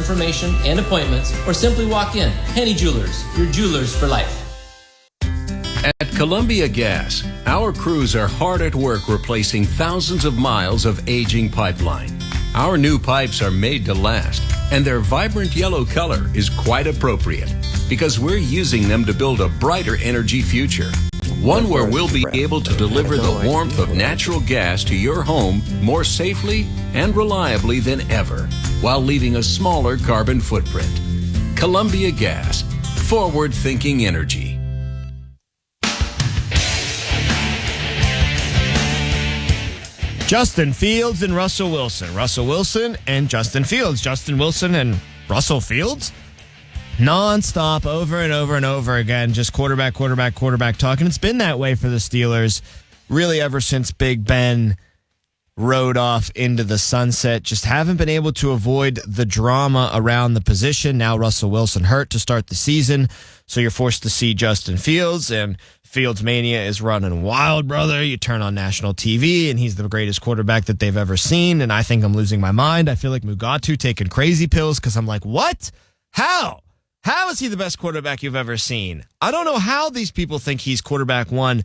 information and appointments, or simply walk in. Henny Jewelers, your jewelers for life. At Columbia Gas, our crews are hard at work replacing thousands of miles of aging pipeline. Our new pipes are made to last, and their vibrant yellow color is quite appropriate because we're using them to build a brighter energy future. One where we'll be able to deliver the warmth of natural gas to your home more safely and reliably than ever, while leaving a smaller carbon footprint. Columbia Gas, forward-thinking energy. Justin Fields and Russell Wilson. Russell Wilson and Justin Fields. Justin Wilson and Russell Fields. Non-stop, over and over and over again. Just quarterback talk. And it's been that way for the Steelers really ever since Big Ben rode off into the sunset. Just haven't been able to avoid the drama around the position. Now Russell Wilson hurt to start the season, so you're forced to see Justin Fields, and Fields Mania is running wild, brother. You turn on national TV, and he's the greatest quarterback that they've ever seen, and I think I'm losing my mind. I feel like Mugatu taking crazy pills because I'm like, what? How? How is he the best quarterback you've ever seen? I don't know how these people think he's quarterback one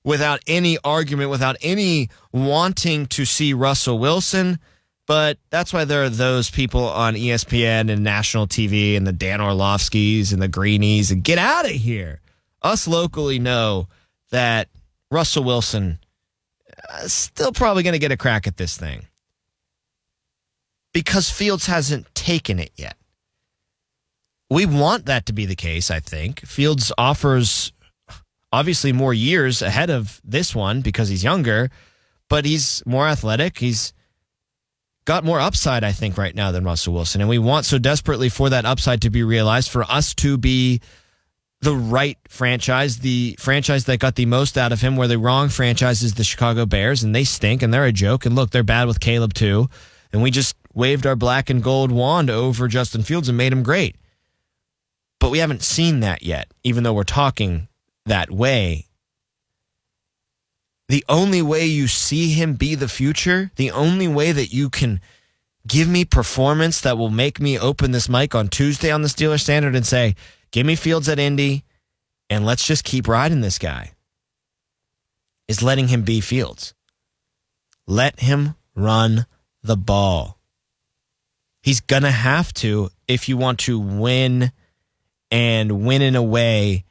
without any argument, without any wanting to see Russell Wilson. But that's why there are those people on ESPN and national TV and the Dan Orlovskis and the Greenies. And get out of here. Us locally know that Russell Wilson is still probably going to get a crack at this thing because Fields hasn't taken it yet. We want that to be the case, I think. Fields offers obviously more years ahead of this one because he's younger, but he's more athletic. He's got more upside, I think, right now than Russell Wilson. And we want so desperately for that upside to be realized, for us to be the right franchise, the franchise that got the most out of him, where the wrong franchise is the Chicago Bears, and they stink, and they're a joke. And look, they're bad with Caleb too. And we just waved our black and gold wand over Justin Fields and made him great. But we haven't seen that yet, even though we're talking that way. The only way you see him be the future, the only way that you can give me performance that will make me open this mic on Tuesday on the Steelers Standard and say, give me Fields at Indy, and let's just keep riding this guy, is letting him be Fields. Let him run the ball. He's going to have to if you want to win, and win in a way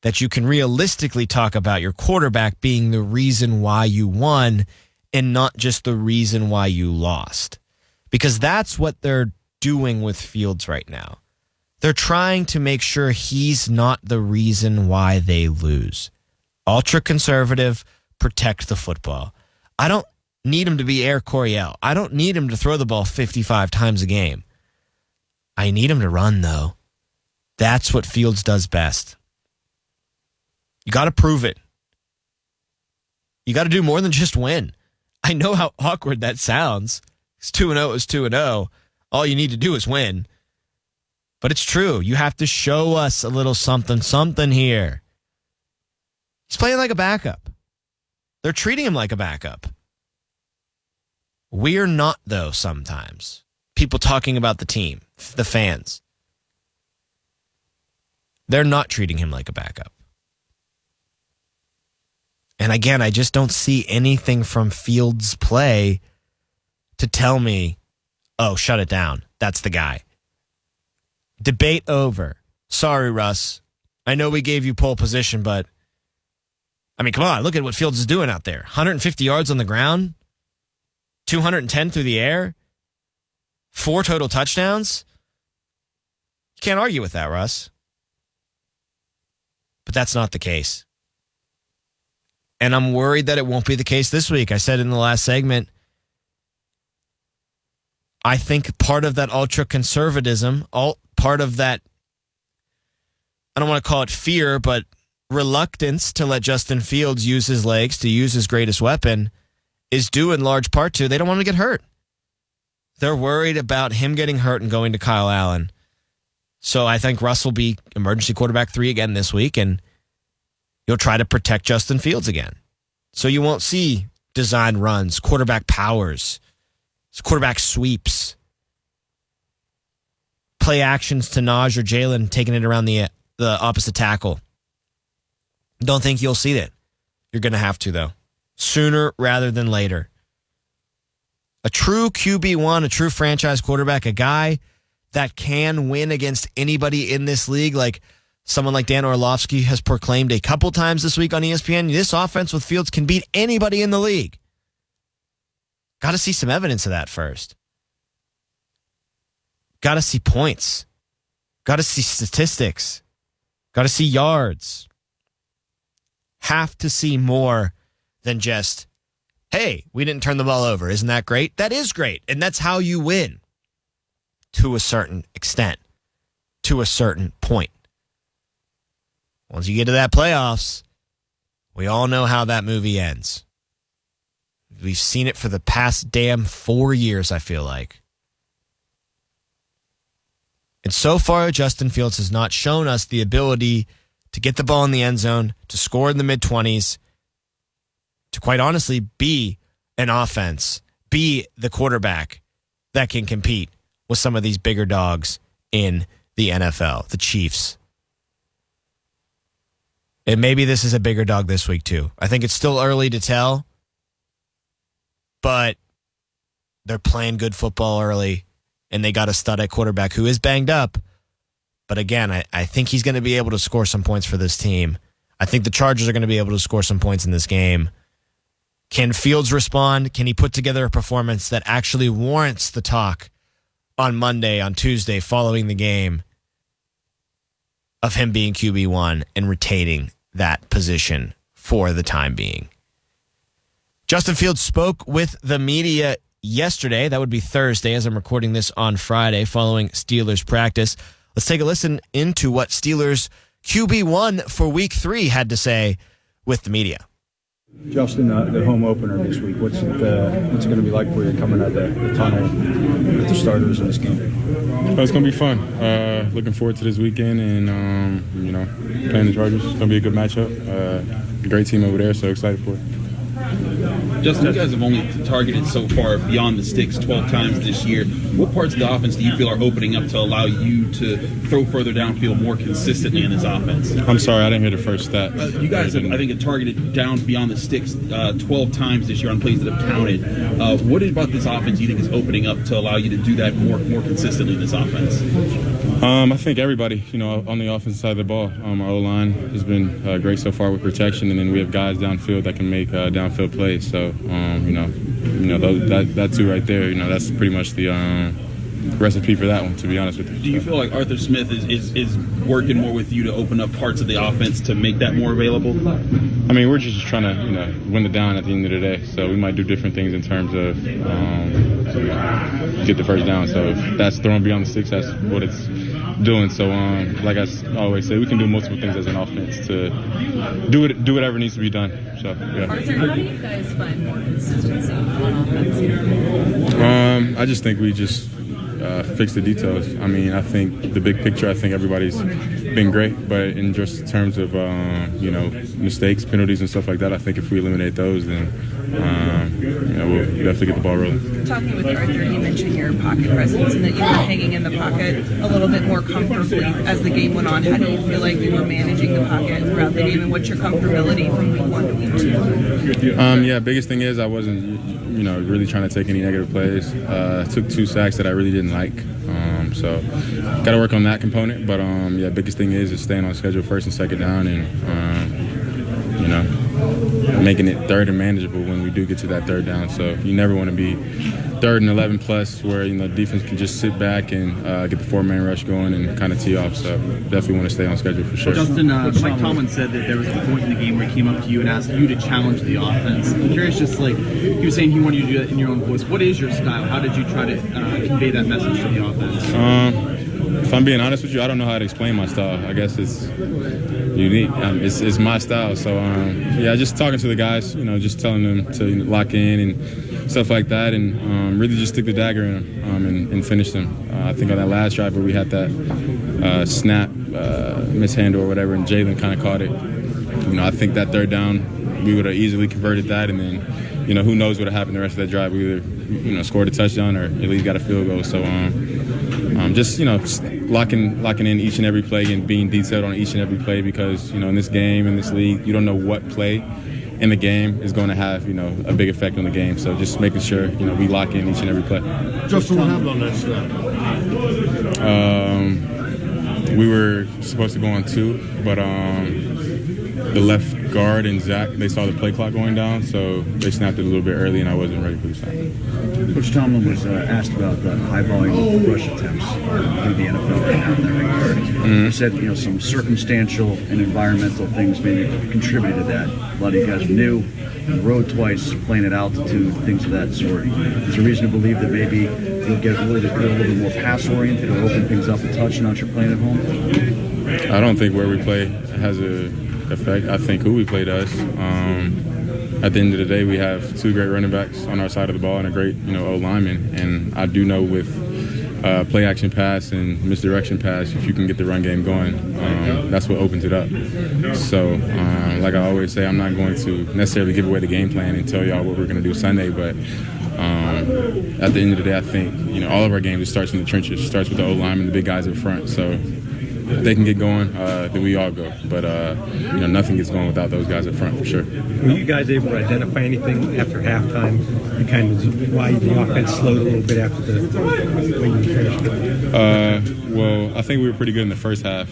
that you can realistically talk about your quarterback being the reason why you won and not just the reason why you lost. Because that's what they're doing with Fields right now. They're trying to make sure he's not the reason why they lose. Ultra conservative, protect the football. I don't need him to be Air Coryell. I don't need him to throw the ball 55 times a game. I need him to run, though. That's what Fields does best. You got to prove it. You got to do more than just win. I know how awkward that sounds. It's 2-0 is 2-0. All you need to do is win. But it's true. You have to show us a little something here. He's playing like a backup. They're treating him like a backup. We're not, though, sometimes. People talking about the team, the fans. They're not treating him like a backup. And again, I just don't see anything from Fields' play to tell me, oh, shut it down. That's the guy. Debate over. Sorry, Russ. I know we gave you pole position, but I mean, come on, look at what Fields is doing out there. 150 yards on the ground, 210 through the air, 4 total touchdowns. You can't argue with that, Russ. But that's not the case. And I'm worried that it won't be the case this week. I said in the last segment, I think part of that ultra-conservatism, part of that, I don't want to call it fear, but reluctance to let Justin Fields use his legs, to use his greatest weapon, is due in large part to they don't want him to get hurt. They're worried about him getting hurt and going to Kyle Allen. So I think Russ will be emergency quarterback 3 again this week, and you'll try to protect Justin Fields again. So you won't see design runs, quarterback powers, quarterback sweeps. play actions to Naj or Jalen taking it around the opposite tackle. Don't think you'll see that. You're going to have to, though. Sooner rather than later. A true QB1, a true franchise quarterback, a guy that can win against anybody in this league, like someone like Dan Orlovsky has proclaimed a couple times this week on ESPN. This offense with Fields can beat anybody in the league. Got to see some evidence of that first. Got to see points. Got to see statistics. Got to see yards. Have to see more than just, hey, we didn't turn the ball over. Isn't that great? That is great. And that's how you win to a certain extent, to a certain point. Once you get to that playoffs, we all know how that movie ends. We've seen it for the past damn 4 years, I feel like. And so far, Justin Fields has not shown us the ability to get the ball in the end zone, to score in the mid-20s, to quite honestly be an offense, be the quarterback that can compete with some of these bigger dogs in the NFL, the Chiefs. And maybe this is a bigger dog this week, too. I think it's still early to tell, but they're playing good football early, and they got a stud at quarterback who is banged up. But again, I think he's going to be able to score some points for this team. I think the Chargers are going to be able to score some points in this game. Can Fields respond? Can he put together a performance that actually warrants the talk on Monday, on Tuesday, following the game of him being QB1 and retaining that position for the time being? Justin Fields spoke with the media yesterday. That would be Thursday as I'm recording this on Friday following Steelers practice. Let's take a listen into what Steelers QB1 for Week 3 had to say with the media. Justin, the home opener this week, what's it going to be like for you coming out the tunnel with the starters in this game? It's going to be fun. Looking forward to this weekend and, playing the Chargers. It's going to be a good matchup. Great team over there, so excited for it. Justin, you guys have only targeted so far beyond the sticks 12 times this year. What parts of the offense do you feel are opening up to allow you to throw further downfield more consistently in this offense? I'm sorry, I didn't hear the first stat. You guys have, I think, targeted down beyond the sticks 12 times this year on plays that have counted. What about this offense you think is opening up to allow you to do that more consistently in this offense? I think everybody, on the offensive side of the ball. Our O-line has been great so far with protection, and then we have guys downfield that can make downfield plays. So, that two right there, that's pretty much the recipe for that one, to be honest with you. Do you feel like Arthur Smith is working more with you to open up parts of the offense to make that more available? I mean, we're just trying to, win the down at the end of the day. So we might do different things in terms of get the first down. So if that's throwing beyond the six, that's what it's doing. So, like I always say, we can do multiple things as an offense to do whatever needs to be done. So, yeah. Arthur, how do you guys find more consistency on offense here? I just think we just fix the details. I mean, I think the big picture, I think everybody's been great, but in just terms of, mistakes, penalties, and stuff like that, I think if we eliminate those, then, we'll definitely get the ball rolling. Talking with Arthur, he mentioned your pocket presence and that you were hanging in the pocket a little bit more comfortably as the game went on. How do you feel like you were managing the pocket throughout the game, and what's your comfortability from week 1 to week 2? Biggest thing is I wasn't, really trying to take any negative plays. Took 2 sacks that I really didn't like. So got to work on that component. But, biggest thing is staying on schedule first and second down and, making it third and manageable when we do get to that third down. So you never want to be 3rd and 11 plus where, defense can just sit back and get the 4-man rush going and kind of tee off. So definitely want to stay on schedule for sure. Justin, Mike Tomlin said that there was a point in the game where he came up to you and asked you to challenge the offense. I'm curious, he was saying he wanted you to do that in your own voice. What is your style? How did you try to convey that message to the offense? If I'm being honest with you, I don't know how to explain my style. I guess it's unique. It's my style. So, just talking to the guys, just telling them to lock in and stuff like that, and really just stick the dagger in them and finish them. I think on that last drive where we had that snap, mishandle or whatever, and Jalen kind of caught it. I think that third down, we would have easily converted that, and then, who knows what would have happened the rest of that drive. We either, scored a touchdown or at least got a field goal. So, just, locking in each and every play and being detailed on each and every play because, in this game, in this league, you don't know what play in the game is going to have, a big effect on the game. So just making sure, we lock in each and every play. Justin, what happened on that snap? We were supposed to go on 2, but the left guard and Zach, they saw the play clock going down, so they snapped it a little bit early, and I wasn't ready for the snap. Coach Tomlin was asked about the high volume rush attempts through the NFL right now in that regard. He said, some circumstantial and environmental things maybe contributed to that. A lot of you guys are new, rode twice, playing at altitude, things of that sort. Is there reason to believe that maybe you'll get a little bit more pass oriented or open things up a touch now that you're playing at home? I don't think where we play has a effect. I think who we play does. At the end of the day, we have 2 great running backs on our side of the ball and a great, O-lineman. And I do know with play action pass and misdirection pass, if you can get the run game going, that's what opens it up. So, like I always say, I'm not going to necessarily give away the game plan and tell y'all what we're going to do Sunday, but at the end of the day, I think, all of our games, it starts in the trenches. It starts with the O-lineman, the big guys up front. So if they can get going, then we all go. But, nothing gets going without those guys up front for sure. Were you guys able to identify anything after halftime and kind of why the offense slowed a little bit after the way you finished it? Well, I think we were pretty good in the first half.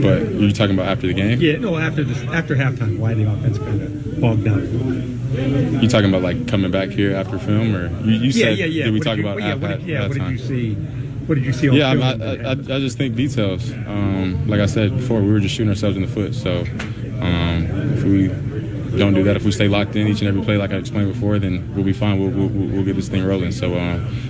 But you're talking about after the game? Yeah, no, after halftime, why the offense kind of bogged down. You talking about like coming back here after film, or you said? Yeah. Did we talk about halftime? What did you see? What did you see on film? I just think details. Like I said before, we were just shooting ourselves in the foot. So if we don't do that, if we stay locked in each and every play like I explained before, then we'll be fine. We'll get this thing rolling. So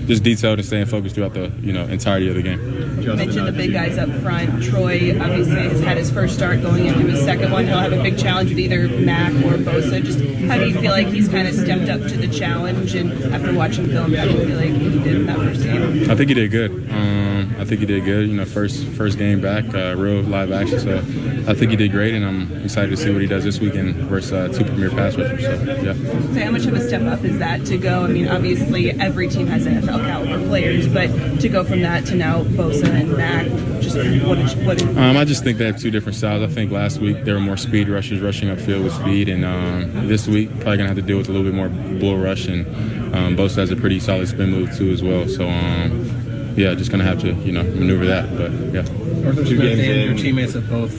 just detailed and staying focused throughout the entirety of the game. You mentioned the big guys up front. Troy obviously has had his first start going into his second one. He'll have a big challenge with either Mac or Bosa. Just how do you feel like he's kind of stepped up to the challenge? And after watching film, how do you feel like he did in that first game? I think he did good. First game back, real live action. So I think he did great, and I'm excited to see what he does this weekend versus 2 premier pass rushers. So yeah. So how much of a step up is that to go? I mean, obviously every team has NFL caliber players, but to go from that to now Bosa and Mac, just what? I just think they have 2 different styles. I think last week there were more speed rushers rushing upfield with speed, and this week probably gonna have to deal with a little bit more bull rush, and Bosa has a pretty solid spin move too as well. So just gonna have to maneuver that. But yeah. 2 games in, your teammates have both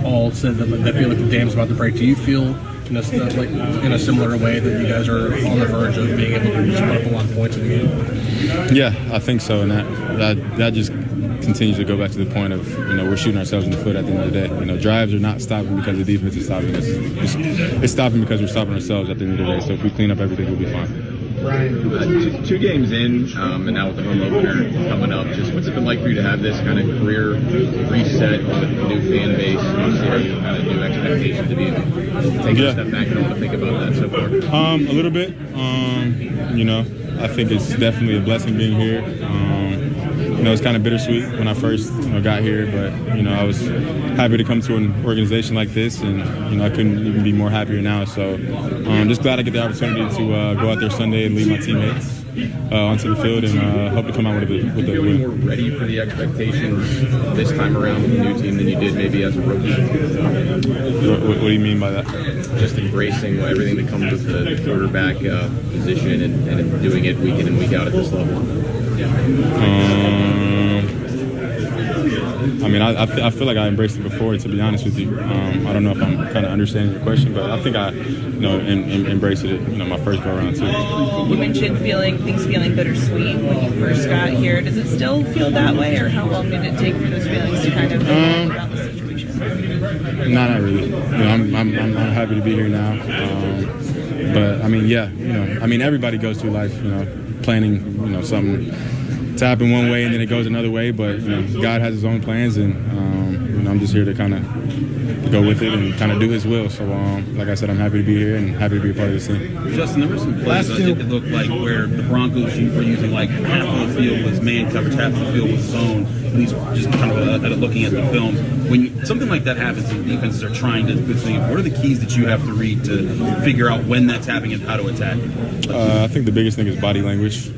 all said that they feel like the dam's about to break. Do you feel in a similar way that you guys are on the verge of being able to just put up a lot of points in the game? Yeah, I think so, and that just continues to go back to the point of we're shooting ourselves in the foot at the end of the day. Drives are not stopping because the defense is stopping us. It's stopping because we're stopping ourselves at the end of the day. So if we clean up everything, we'll be fine. Brian, 2 games in, and now with the home opener coming up, just what's it been like for you to have this kind of career reset with the new fan base, kind of new expectations to be taking a step back? I don't want to think about that so far. A little bit. I think it's definitely a blessing being here. It's kind of bittersweet when I first got here, but I was happy to come to an organization like this, and I couldn't even be more happier now. So I'm just glad I get the opportunity to go out there Sunday and lead my teammates onto the field, and hope to come out with a win. You feel more ready for the expectations this time around with the new team than you did maybe as a rookie? What do you mean by that? Just embracing everything that comes with the quarterback position and doing it week in and week out at this level. I feel like I embraced it before, to be honest with you. I don't know if I'm kind of understanding your question, but I think I, embraced it, my first go around too. You mentioned things feeling bittersweet when you first got here. Does it still feel that way, or how long did it take for those feelings to kind of about the situation? Not really. I'm happy to be here now. But everybody goes through life, planning, something to happen one way and then it goes another way, but God has his own plans, and I'm just here to kind of go with it and kind of do his will. So like I said, I'm happy to be here and happy to be a part of this team. Justin, there were some plays that it looked like where the Broncos were using like half of the field was man coverage, half of the field was zone, at least just kind of looking at the film. When something like that happens and defenses are trying to think, what are the keys that you have to read to figure out when that's happening and how to attack? I think the biggest thing is body language.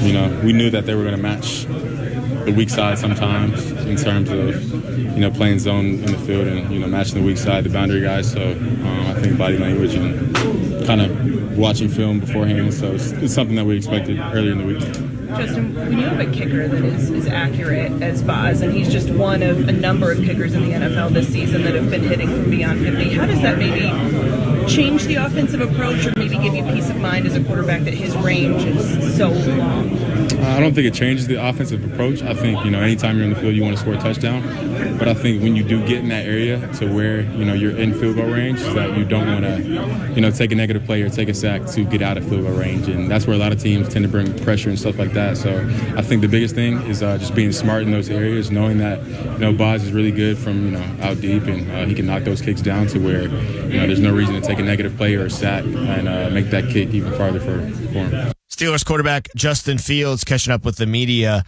we knew that they were going to match the weak side sometimes in terms of, playing zone in the field and, matching the weak side, the boundary guys. So I think body language and kind of watching film beforehand. So it's something that we expected earlier in the week. Justin, when you have a kicker that is accurate as Vaz, and he's just one of a number of kickers in the NFL this season that have been hitting from beyond 50, how does that maybe change the offensive approach or maybe give you peace of mind as a quarterback that his range is so long? I don't think it changes the offensive approach. I think, anytime you're in the field, you want to score a touchdown. But I think when you do get in that area to where, you're in field goal range, that you don't want to, take a negative play or take a sack to get out of field goal range. And that's where a lot of teams tend to bring pressure and stuff like that. So I think the biggest thing is just being smart in those areas, knowing that, Boz is really good from, out deep, and he can knock those kicks down to where, there's no reason to take a negative play or a sack and make that kick even farther for him. Steelers quarterback Justin Fields catching up with the media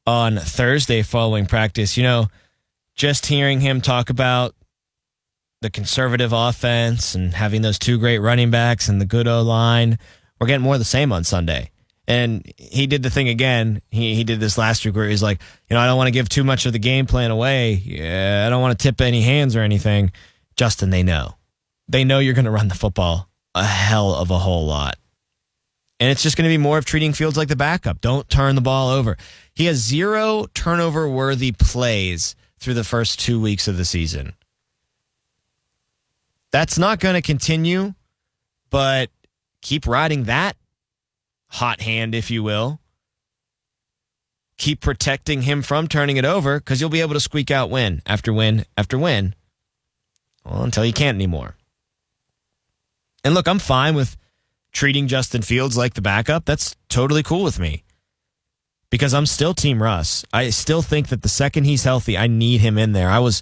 on Thursday following practice. Just hearing him talk about the conservative offense and having those two great running backs and the good O-line, we're getting more of the same on Sunday. And he did the thing again. He did this last week where he's like, I don't want to give too much of the game plan away. Yeah, I don't want to tip any hands or anything. Justin, they know. They know you're going to run the football a hell of a whole lot. And it's just going to be more of treating Fields like the backup. Don't turn the ball over. He has 0 turnover-worthy plays through the first 2 weeks of the season. That's not going to continue, but keep riding that hot hand, if you will. Keep protecting him from turning it over because you'll be able to squeak out win after win after win. Well, until you can't anymore. And look, I'm fine with treating Justin Fields like the backup. That's totally cool with me because I'm still Team Russ. I still think that the second he's healthy, I need him in there. I was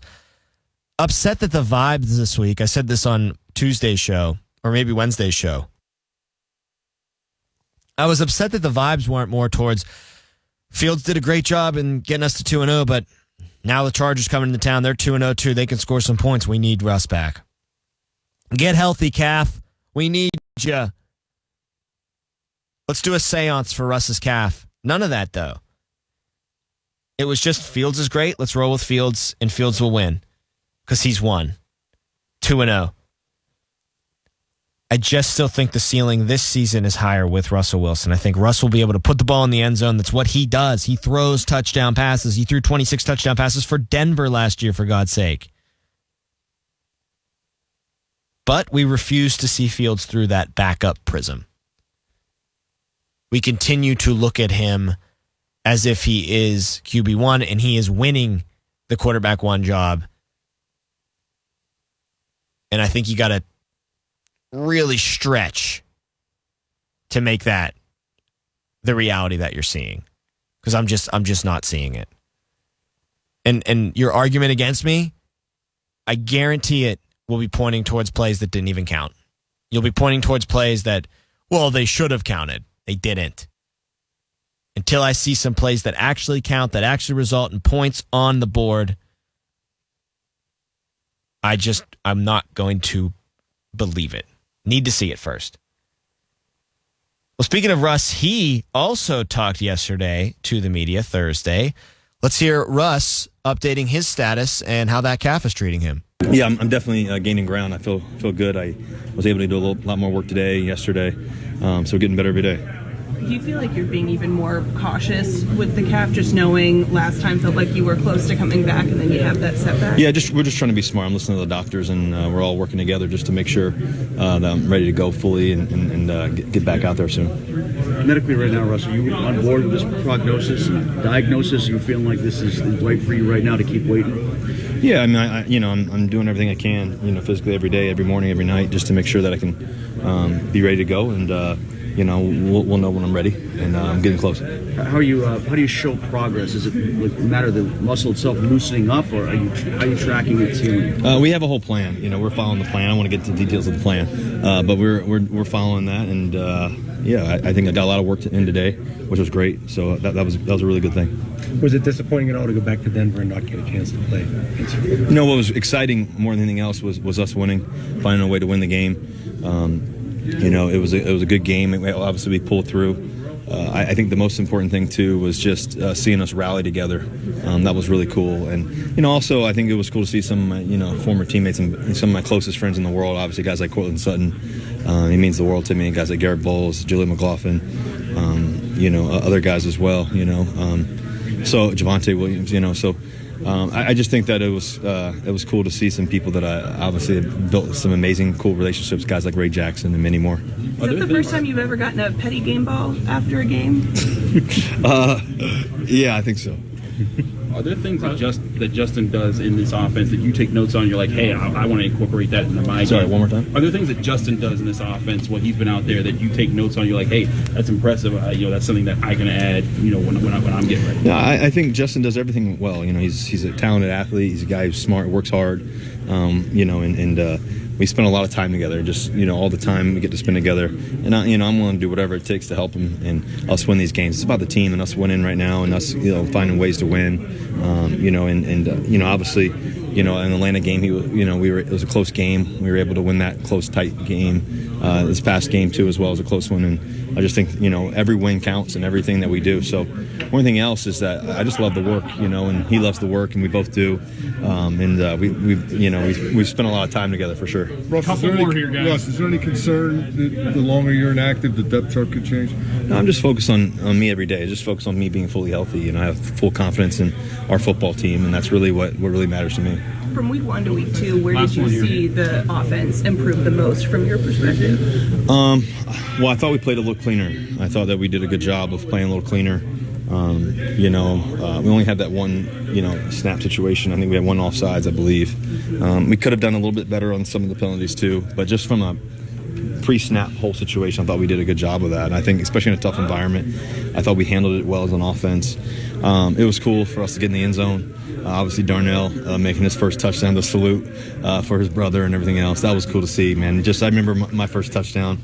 upset that the vibes this week, I said this on Tuesday's show or maybe Wednesday's show. I was upset that the vibes weren't more towards Fields did a great job in getting us to 2-0, but now the Chargers coming into town. They're 2-0 too. They can score some points. We need Russ back. Get healthy, calf. We need you. Let's do a seance for Russ's calf. None of that, though. It was just Fields is great. Let's roll with Fields, and Fields will win because he's won. 2-0. I just still think the ceiling this season is higher with Russell Wilson. I think Russ will be able to put the ball in the end zone. That's what he does. He throws touchdown passes. He threw 26 touchdown passes for Denver last year, for God's sake. But we refuse to see Fields through that backup prism. We continue to look at him as if he is QB1 and he is winning the quarterback one job. And I think you got to really stretch to make that the reality that you're seeing. Because I'm just not seeing it. And your argument against me, I guarantee it will be pointing towards plays that didn't even count. You'll be pointing towards plays that, well, they should have counted. They didn't. Until I see some plays that actually count, that actually result in points on the board, I'm not going to believe it. Need to see it first. Well, speaking of Russ, he also talked yesterday to the media, Thursday. Let's hear Russ updating his status and how that calf is treating him. Yeah, I'm definitely gaining ground. I feel good. I was able to do a lot more work today, yesterday, so getting better every day. Do you feel like you're being even more cautious with the calf, just knowing last time felt like you were close to coming back and then you have that setback? Yeah, we're just trying to be smart. I'm listening to the doctors, and we're all working together just to make sure that I'm ready to go fully and get back out there soon. Medically right now, Russ, are you on board with this prognosis and diagnosis? Are you feeling like this is right for you right now to keep waiting? Yeah, I mean, I'm doing everything I can, physically every day, every morning, every night, just to make sure that I can be ready to go, and we'll know when I'm ready, and I'm getting close. How do you show progress? Is it a matter of the muscle itself loosening up, or are you tracking it too? We have a whole plan. We're following the plan. I want to get to the details of the plan, but we're following that, and I think I got a lot of work in today, which was great. So that was a really good thing. Was it disappointing at all to go back to Denver and not get a chance to play? No, what was exciting more than anything else was us winning, finding a way to win the game. It was a good game. Obviously, we pulled through. I think the most important thing too was just seeing us rally together. That was really cool, and also I think it was cool to see some of my, former teammates and some of my closest friends in the world. Obviously, guys like Cortland Sutton, he means the world to me. Guys like Garrett Bowles, Julie McLaughlin, other guys as well. So Javante Williams, so. I just think that it was cool to see some people that I obviously have built some amazing, cool relationships, guys like Ray Jackson and many more. Is that the first time you've ever gotten a petty game ball after a game? Yeah, I think so. Are there things that Justin does in this offense that you take notes on? You're like, hey, I want to incorporate that into my game. Sorry, one more time. Are there things that Justin does in this offense while he's been out there that you take notes on? You're like, hey, that's impressive. That's something that I can add. When I'm getting ready. No, I think Justin does everything well. He's a talented athlete. He's a guy who's smart, works hard. We spend a lot of time together. Just all the time we get to spend together. And I'm willing to do whatever it takes to help him and us win these games. It's about the team and us winning right now and us finding ways to win. Obviously, in the Atlanta game, it was a close game. We were able to win that close, tight game. This past game too, as well, as a close one. And I just think every win counts and everything that we do. So one thing else is that I just love the work, and he loves the work, and we both do. We've spent a lot of time together for sure. Russ, is there any concern that the longer you're inactive, the depth chart could change? No, I'm just focused on me every day. Just focused on me being fully healthy. I have full confidence in our football team, and that's really what really matters to me. From week 1 to week 2, where did you see the offense improve the most from your perspective? Well, I thought we played a little cleaner. I thought that we did a good job of playing a little cleaner. We only had that one, snap situation. I think we had one offsides, I believe. We could have done a little bit better on some of the penalties too, but just from a pre-snap whole situation, I thought we did a good job of that. And I think, especially in a tough environment, I thought we handled it well as an offense. It was cool for us to get in the end zone. Obviously, Darnell making his first touchdown, the salute for his brother and everything else. That was cool to see, man. I remember my first touchdown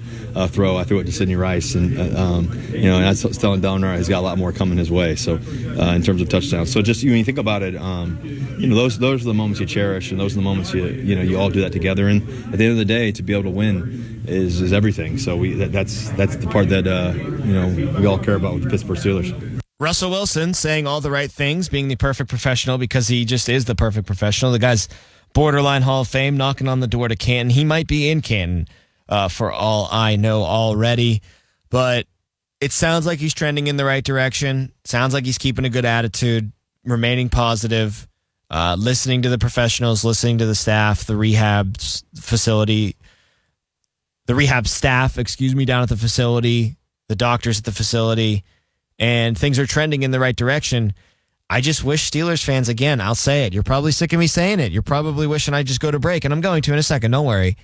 throw. I threw it to Sidney Rice, and and I was telling Darnell he's got a lot more coming his way. So, in terms of touchdowns, so just when you think about it, those are the moments you cherish, and those are the moments you all do that together. And at the end of the day, to be able to win is everything. So that's the part that we all care about with the Pittsburgh Steelers. Russell Wilson saying all the right things, being the perfect professional because he just is the perfect professional. The guy's borderline Hall of Fame, knocking on the door to Canton. He might be in Canton for all I know already, but it sounds like he's trending in the right direction. Sounds like he's keeping a good attitude, remaining positive, listening to the professionals, listening to the staff, the rehab staff, down at the facility, the doctors at the facility. And things are trending in the right direction. I just wish Steelers fans, again, I'll say it. You're probably sick of me saying it. You're probably wishing I'd just go to break, and I'm going to in a second. Don't worry.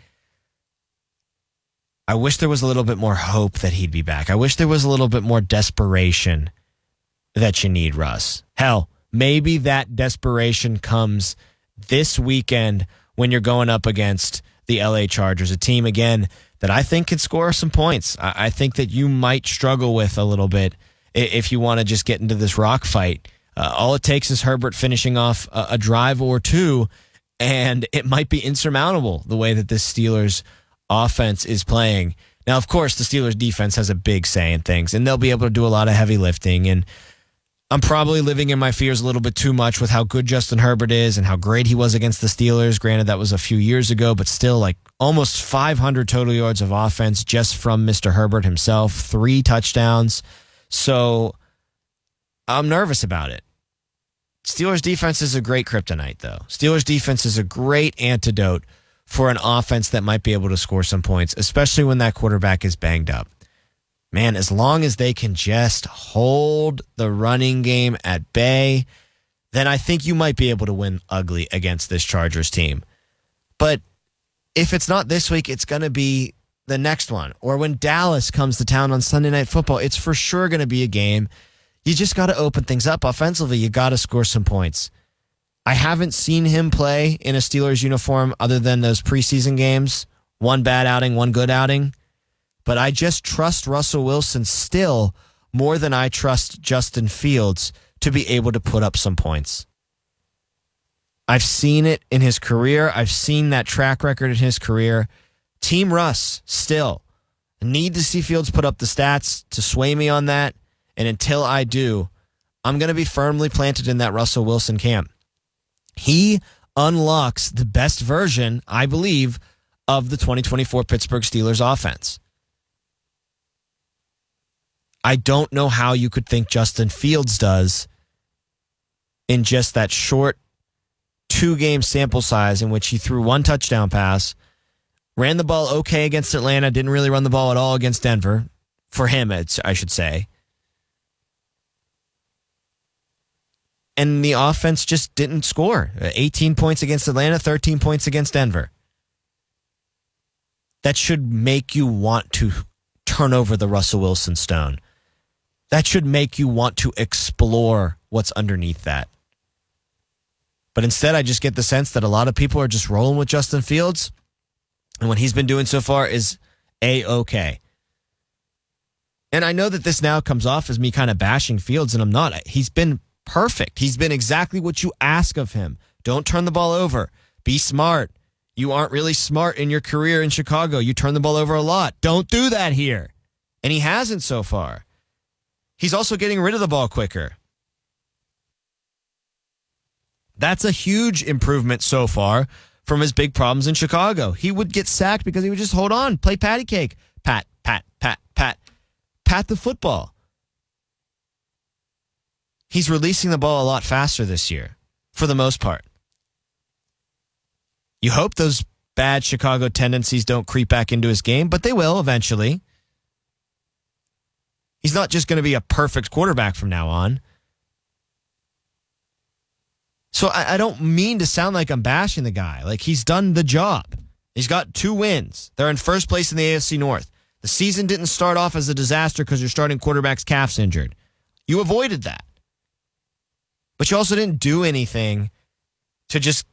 I wish there was a little bit more hope that he'd be back. I wish there was a little bit more desperation that you need, Russ. Hell, maybe that desperation comes this weekend when you're going up against the LA Chargers, a team, again, that I think can score some points. I think that you might struggle with a little bit if you want to just get into this rock fight. All it takes is Herbert finishing off a drive or two, and it might be insurmountable the way that this Steelers offense is playing. Now, of course, the Steelers defense has a big say in things, and they'll be able to do a lot of heavy lifting. And I'm probably living in my fears a little bit too much with how good Justin Herbert is and how great he was against the Steelers. Granted, that was a few years ago, but still, like almost 500 total yards of offense just from Mr. Herbert himself, 3 touchdowns. So I'm nervous about it. Steelers defense is a great kryptonite, though. Steelers defense is a great antidote for an offense that might be able to score some points, especially when that quarterback is banged up. Man, as long as they can just hold the running game at bay, then I think you might be able to win ugly against this Chargers team. But if it's not this week, it's going to be the next one. Or when Dallas comes to town on Sunday Night Football, it's for sure going to be a game. You just got to open things up offensively. You got to score some points. I haven't seen him play in a Steelers uniform other than those preseason games. One bad outing, one good outing. But I just trust Russell Wilson still more than I trust Justin Fields to be able to put up some points. I've seen it in his career. I've seen that track record in his career. Team Russ still. I need to see Fields put up the stats to sway me on that. And until I do, I'm going to be firmly planted in that Russell Wilson camp. He unlocks the best version, I believe, of the 2024 Pittsburgh Steelers offense. I don't know how you could think Justin Fields does in just that short 2-game sample size in which he threw 1 touchdown pass, ran the ball okay against Atlanta, didn't really run the ball at all against Denver. For him, I should say. And the offense just didn't score. 18 points against Atlanta, 13 points against Denver. That should make you want to turn over the Russell Wilson stone. That should make you want to explore what's underneath that. But instead, I just get the sense that a lot of people are just rolling with Justin Fields. And what he's been doing so far is A-okay. And I know that this now comes off as me kind of bashing Fields, and I'm not. He's been perfect. He's been exactly what you ask of him. Don't turn the ball over. Be smart. You aren't really smart in your career in Chicago. You turn the ball over a lot. Don't do that here. And he hasn't so far. He's also getting rid of the ball quicker. That's a huge improvement so far from his big problems in Chicago. He would get sacked because he would just hold on, play patty cake. Pat the football. He's releasing the ball a lot faster this year, for the most part. You hope those bad Chicago tendencies don't creep back into his game, but they will eventually. He's not just going to be a perfect quarterback from now on. So I don't mean to sound like I'm bashing the guy. Like, he's done the job. He's got 2 wins. They're in first place in the AFC North. The season didn't start off as a disaster because your starting quarterback's calf's injured. You avoided that. But you also didn't do anything to just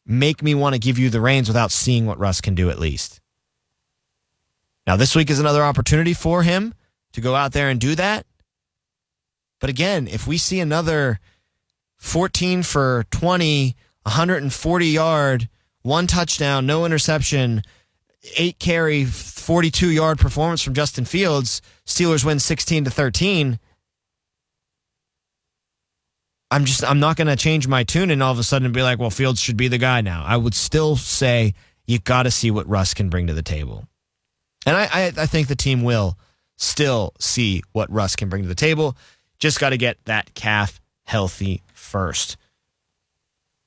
make me want to give you the reins without seeing what Russ can do at least. Now, this week is another opportunity for him to go out there and do that. But again, if we see another 14 for 20, 140-yard, 1 touchdown, no interception, 8-carry, 42-yard performance from Justin Fields, Steelers win 16-13, I'm not going to change my tune and all of a sudden be like, well, Fields should be the guy now. I would still say you got to see what Russ can bring to the table. And I think the team will still see what Russ can bring to the table. Just got to get that calf healthy first.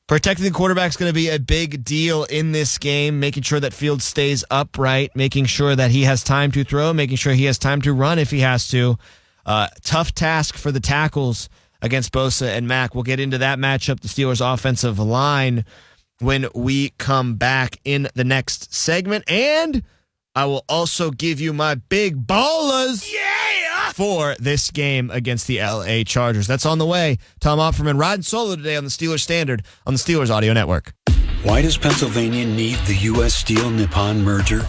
Protecting the quarterback is going to be a big deal in this game, making sure that Fields stays upright, making sure that he has time to throw, making sure he has time to run if he has to. Tough task for the tackles against Bosa and Mack. We'll get into that matchup, the Steelers' offensive line, when we come back in the next segment. And I will also give you my big ballers for this game against the LA Chargers. That's on the way. Tom Opferman riding solo today on the Steelers Standard on the Steelers Audio Network. Why does Pennsylvania need the U.S. Steel-Nippon merger?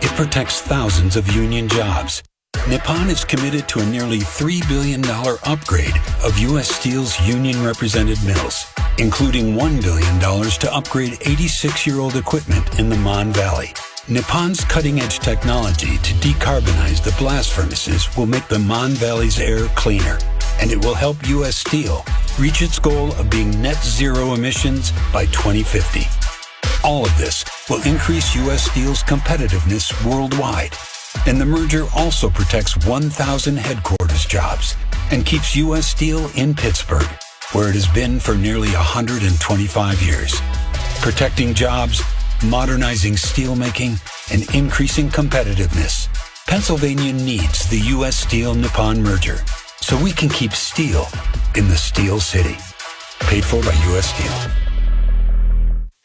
It protects thousands of union jobs. Nippon is committed to a nearly $3 billion upgrade of U.S. Steel's union-represented mills, including $1 billion to upgrade 86-year-old equipment in the Mon Valley. Nippon's cutting-edge technology to decarbonize the blast furnaces will make the Mon Valley's air cleaner, and it will help U.S. Steel reach its goal of being net zero emissions by 2050. All of this will increase U.S. Steel's competitiveness worldwide. And the merger also protects 1,000 headquarters jobs and keeps U.S. Steel in Pittsburgh, where it has been for nearly 125 years. Protecting jobs, modernizing steelmaking, and increasing competitiveness. Pennsylvania needs the U.S. Steel-Nippon merger so we can keep steel in the Steel City. Paid for by U.S. Steel.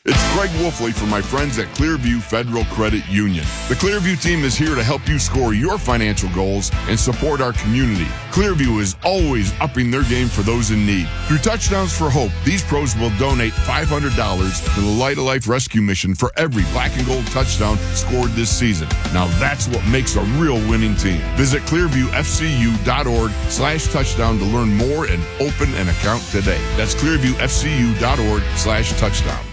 It's Greg Wolfley from my friends at Clearview Federal Credit Union. The Clearview team is here to help you score your financial goals and support our community. Clearview is always upping their game for those in need. Through Touchdowns for Hope, these pros will donate $500 to the Light of Life Rescue Mission for every black and gold touchdown scored this season. Now that's what makes a real winning team. Visit clearviewfcu.org/touchdown to learn more and open an account today. That's clearviewfcu.org/touchdown.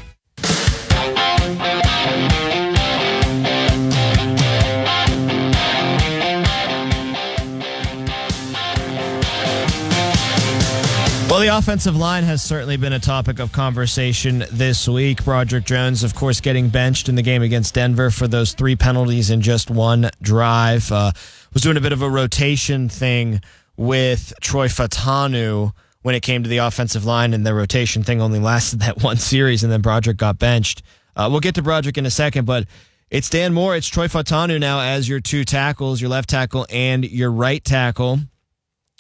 Well, the offensive line has certainly been a topic of conversation this week. Broderick Jones, of course, getting benched in the game against Denver for those 3 penalties in just one drive. Was doing a bit of a rotation thing with Troy Fautanu when it came to the offensive line, and the rotation thing only lasted that one series, and then Broderick got benched. We'll get to Broderick in a second, but it's Dan Moore, it's Troy Fautanu now as your 2 tackles, your left tackle and your right tackle.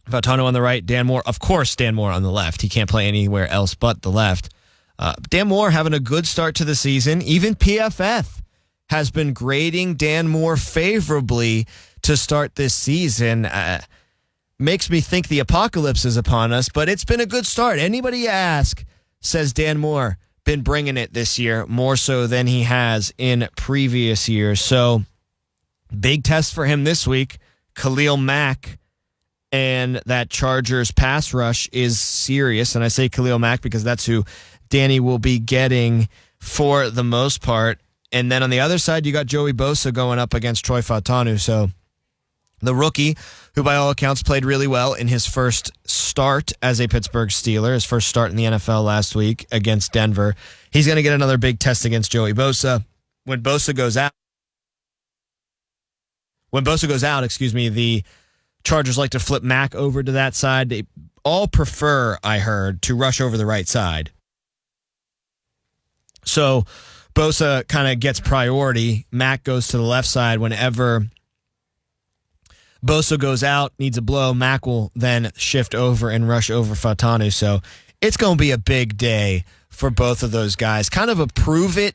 Fautanu on the right, Dan Moore. Of course, Dan Moore on the left. He can't play anywhere else but the left. Dan Moore having a good start to the season. Even PFF has been grading Dan Moore favorably to start this season. Makes me think the apocalypse is upon us, but it's been a good start. Anybody you ask says Dan Moore been bringing it this year, more so than he has in previous years. So, big test for him this week. Khalil Mack and that Chargers pass rush is serious. And I say Khalil Mack because that's who Danny will be getting for the most part. And then on the other side, you got Joey Bosa going up against Troy Fautanu. So the rookie, who by all accounts played really well in his first start as a Pittsburgh Steeler, his first start in the NFL last week against Denver, he's going to get another big test against Joey Bosa. When Bosa goes out, the Chargers like to flip Mack over to that side. They all prefer, I heard, to rush over the right side. So Bosa kind of gets priority. Mack goes to the left side. Whenever Bosa goes out, needs a blow, Mack will then shift over and rush over Fautanu. So it's going to be a big day for both of those guys. Kind of a prove-it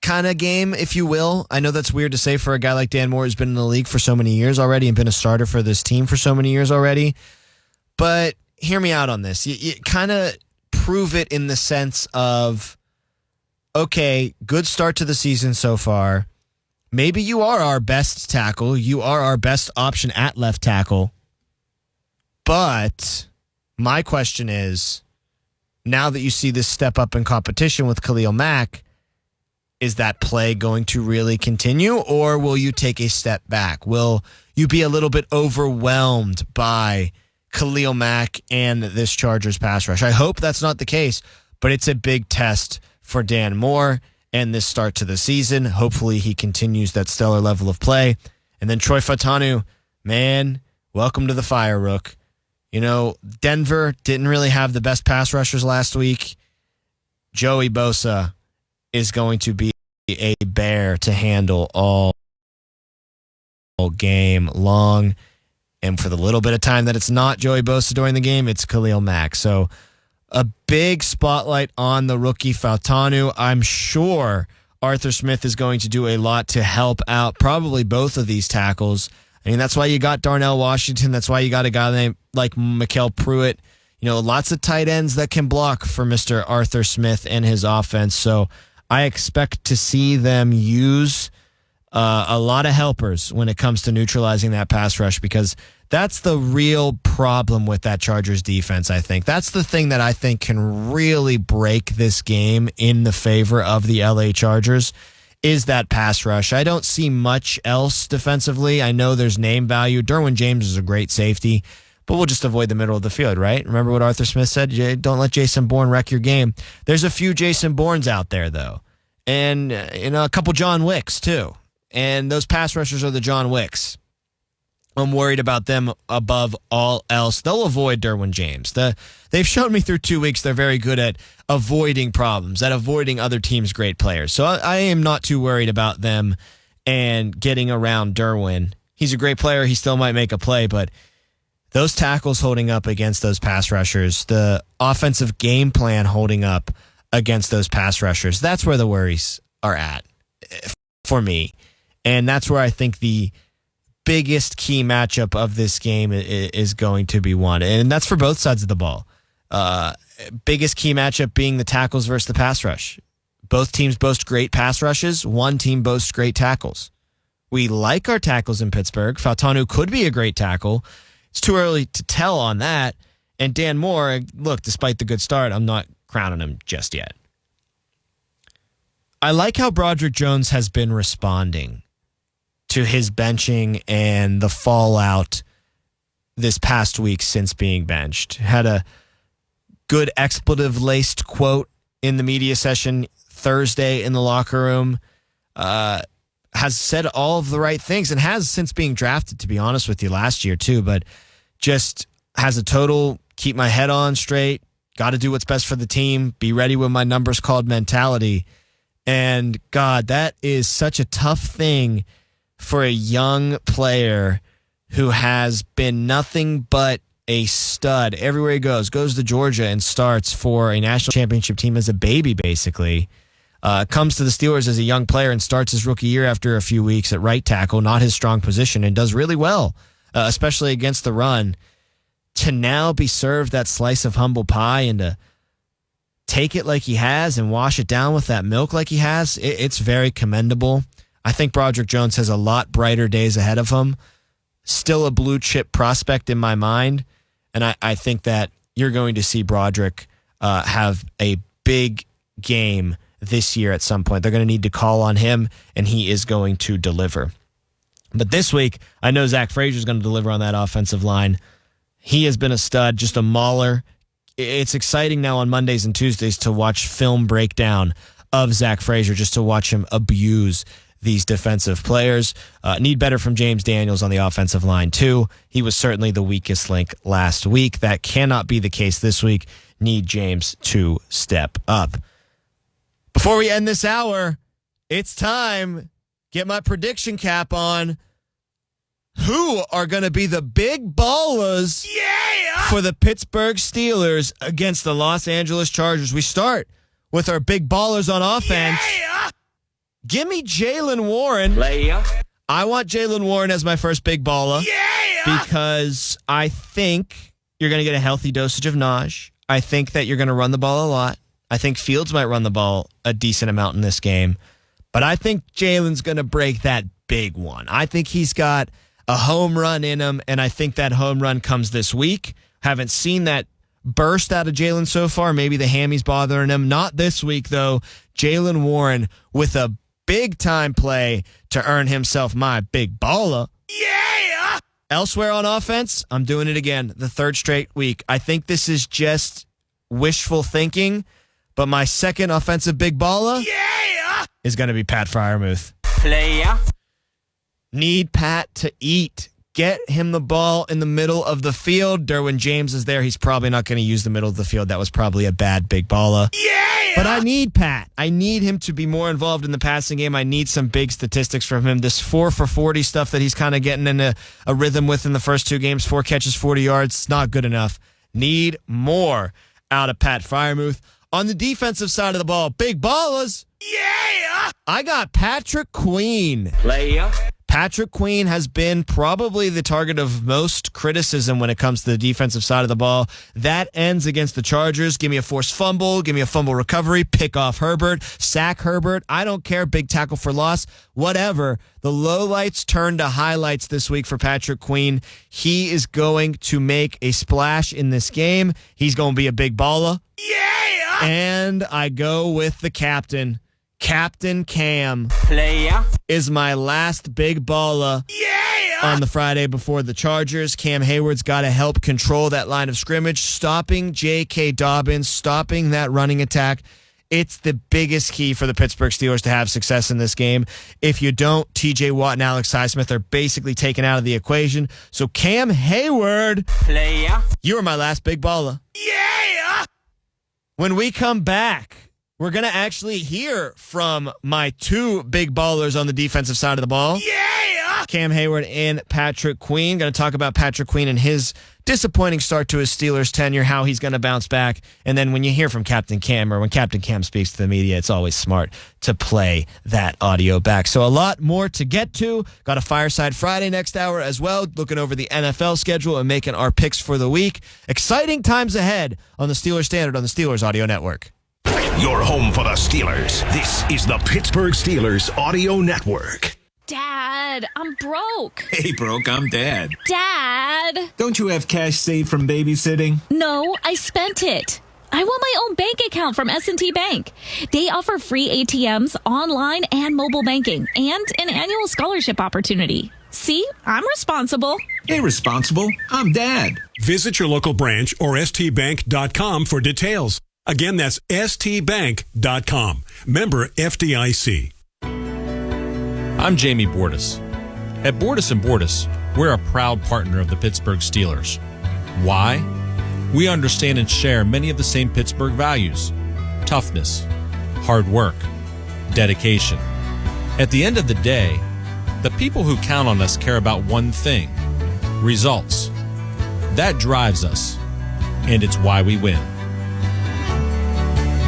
kind of game, if you will. I know that's weird to say for a guy like Dan Moore who's been in the league for so many years already and been a starter for this team for so many years already. But hear me out on this. You kind of prove it in the sense of, okay, good start to the season so far. Maybe you are our best tackle. You are our best option at left tackle. But my question is, now that you see this step up in competition with Khalil Mack, is that play going to really continue, or will you take a step back? Will you be a little bit overwhelmed by Khalil Mack and this Chargers pass rush? I hope that's not the case, but it's a big test for Dan Moore and this start to the season. Hopefully he continues that stellar level of play. And then Troy Fautanu, man, welcome to the fire, Rook. You know, Denver didn't really have the best pass rushers last week. Joey Bosa is going to be a bear to handle all game long. And for the little bit of time that it's not Joey Bosa during the game, it's Khalil Mack. So a big spotlight on the rookie Fautanu. I'm sure Arthur Smith is going to do a lot to help out probably both of these tackles. I mean, that's why you got Darnell Washington. That's why you got a guy named like Mikael Pruitt. You know, lots of tight ends that can block for Mr. Arthur Smith and his offense. So I expect to see them use a lot of helpers when it comes to neutralizing that pass rush, because that's the real problem with that Chargers defense, I think. That's the thing that I think can really break this game in the favor of the LA Chargers is that pass rush. I don't see much else defensively. I know there's name value. Derwin James is a great safety, but we'll just avoid the middle of the field, right? Remember what Arthur Smith said? Don't let Jason Bourne wreck your game. There's a few Jason Bournes out there, though. And, a couple John Wicks, too. And those pass rushers are the John Wicks. I'm worried about them above all else. They'll avoid Derwin James. They've shown me through 2 weeks they're very good at avoiding problems, at avoiding other teams' great players. So I am not too worried about them and getting around Derwin. He's a great player. He still might make a play, but those tackles holding up against those pass rushers, the offensive game plan holding up against those pass rushers, that's where the worries are at for me. And that's where I think the biggest key matchup of this game is going to be won. And that's for both sides of the ball. Biggest key matchup being the tackles versus the pass rush. Both teams boast great pass rushes. One team boasts great tackles. We like our tackles in Pittsburgh. Fautanu could be a great tackle. It's too early to tell on that. And Dan Moore, look, despite the good start, I'm not crowning him just yet. I like how Broderick Jones has been responding to his benching and the fallout this past week since being benched. Had a good expletive-laced quote in the media session Thursday in the locker room. Has said all of the right things and has since being drafted, to be honest with you, last year too, but just has a total keep my head on straight, got to do what's best for the team, be ready when my number's called mentality. And God, that is such a tough thing for a young player who has been nothing but a stud everywhere he goes to Georgia and starts for a national championship team as a baby, basically. Comes to the Steelers as a young player and starts his rookie year after a few weeks at right tackle, not his strong position, and does really well, especially against the run. To now be served that slice of humble pie and to take it like he has and wash it down with that milk like he has, it's very commendable. I think Broderick Jones has a lot brighter days ahead of him. Still a blue chip prospect in my mind, and I think that you're going to see Broderick have a big game this year at some point. They're going to need to call on him, and he is going to deliver. But this week, I know Zach Frazier is going to deliver on that offensive line. He has been a stud, just a mauler. It's exciting now on Mondays and Tuesdays to watch film breakdown of Zach Frazier, just to watch him abuse these defensive players. Need better from James Daniels on the offensive line, too. He was certainly the weakest link last week. That cannot be the case this week. Need James to step up. Before we end this hour, it's time. Get my prediction cap on. Who are going to be the big ballers for the Pittsburgh Steelers against the Los Angeles Chargers? We start with our big ballers on offense. Give me Jaylen Warren. I want Jaylen Warren as my first big baller because I think you're going to get a healthy dosage of Najee. I think that you're going to run the ball a lot. I think Fields might run the ball a decent amount in this game, but I think Jalen's going to break that big one. I think he's got a home run in him, and I think that home run comes this week. Haven't seen that burst out of Jalen so far. Maybe the hammy's bothering him. Not this week, though. Jaylen Warren with a big-time play to earn himself my big baller. Elsewhere on offense, I'm doing it again, the third straight week. I think this is just wishful thinking, but my second offensive big baller is going to be Pat Freiermuth. Need Pat to eat. Get him the ball in the middle of the field. Derwin James is there. He's probably not going to use the middle of the field. That was probably a bad big baller. But I need Pat. I need him to be more involved in the passing game. I need some big statistics from him. This 4 for 40 stuff that he's kind of getting in a rhythm with in the first two games, 4 catches, 40 yards, not good enough. Need more out of Pat Freiermuth. On the defensive side of the ball, big ballers. I got Patrick Queen. Patrick Queen has been probably the target of most criticism when it comes to the defensive side of the ball. That ends against the Chargers. Give me a forced fumble. Give me a fumble recovery. Pick off Herbert. Sack Herbert. I don't care. Big tackle for loss. Whatever. The lowlights turn to highlights this week for Patrick Queen. He is going to make a splash in this game. He's going to be a big baller. And I go with the captain. Captain Cam is my last big baller on the Friday before the Chargers. Cam Hayward's got to help control that line of scrimmage, stopping J.K. Dobbins, stopping that running attack. It's the biggest key for the Pittsburgh Steelers to have success in this game. If you don't, T.J. Watt and Alex Highsmith are basically taken out of the equation. So Cam Hayward, you are my last big baller. When we come back, we're going to actually hear from my two big ballers on the defensive side of the ball. Cam Hayward and Patrick Queen. Going to talk about Patrick Queen and his disappointing start to his Steelers tenure, how he's going to bounce back. And then when you hear from Captain Cam, or when Captain Cam speaks to the media, it's always smart to play that audio back. So a lot more to get to. Got a Fireside Friday next hour as well, looking over the NFL schedule and making our picks for the week. Exciting times ahead on the Steelers Standard on the Steelers Audio Network. Your home for the Steelers. This is the Pittsburgh Steelers Audio Network. Dad, I'm broke. Hey, broke, I'm Dad. Dad! Don't you have cash saved from babysitting? No, I spent it. I want my own bank account from S&T Bank. They offer free ATMs, online and mobile banking, and an annual scholarship opportunity. See, I'm responsible. Hey, responsible, I'm Dad. Visit your local branch or stbank.com for details. Again, that's stbank.com. Member FDIC. I'm Jamie Bordas. At Bordas & Bordas, we're a proud partner of the Pittsburgh Steelers. Why? We understand and share many of the same Pittsburgh values: toughness, hard work, dedication. At the end of the day, the people who count on us care about one thing: results. That drives us, and it's why we win.